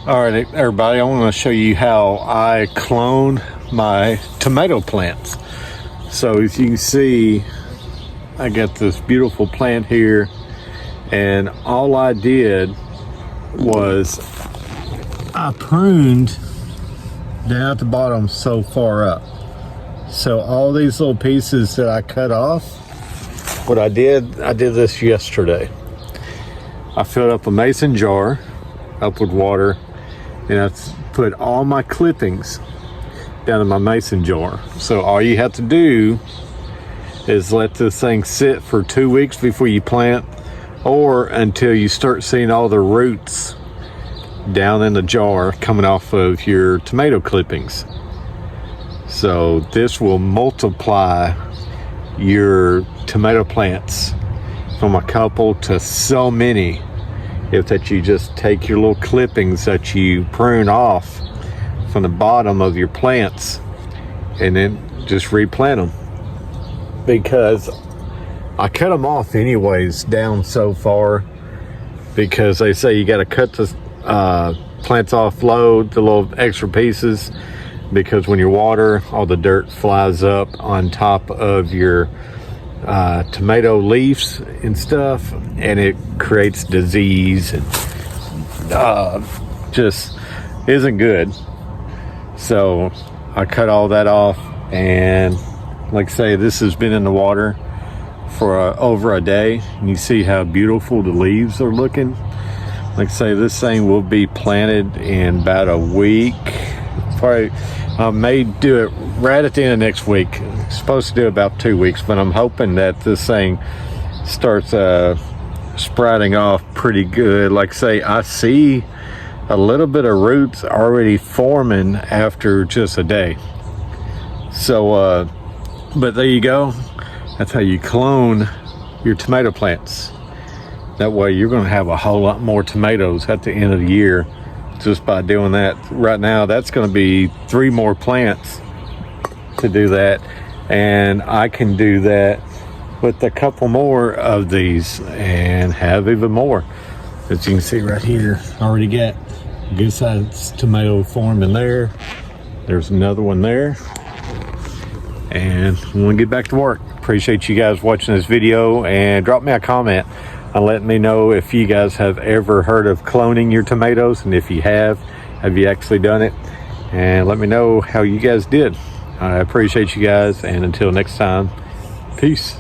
All right, everybody, I want to show you how I clone my tomato plants. So as you can see, I got this beautiful plant here, and all I did was I pruned down at the bottom so far up. So all these little pieces that I cut off, what I did this yesterday. I filled up a mason jar up with water, and I put all my clippings down in my mason jar. So all you have to do is let this thing sit for 2 weeks before you plant, or until you start seeing all the roots down in the jar coming off of your tomato clippings. So this will multiply your tomato plants from a couple to so many, if that you just take your little clippings that you prune off from the bottom of your plants and then just replant them. Because I cut them off anyways down so far, because they say you got to cut the plants off low, the little extra pieces, because when you water, all the dirt flies up on top of your tomato leaves and stuff, and it creates disease and just isn't good. So I cut all that off, and like I say, this has been in the water for over a day, and you see how beautiful the leaves are looking. Like I say, this thing will be planted in about a week. Probably I may do it right at the end of next week. It's supposed to do about 2 weeks, but I'm hoping that this thing starts sprouting off pretty good. Like I say, I see a little bit of roots already forming after just a day. So but there you go. That's how you clone your tomato plants. That way you're going to have a whole lot more tomatoes at the end of the year just by doing that. Right now, that's going to be 3 more plants to do that, and I can do that with a couple more of these and have even more. As you can see right here, I already got a good sized tomato forming there. There's another one there, and I'm gonna get back to work. Appreciate you guys watching this video, and drop me a comment and let me know if you guys have ever heard of cloning your tomatoes, and if you have you actually done it? And let me know how you guys did. I appreciate you guys, and until next time, peace.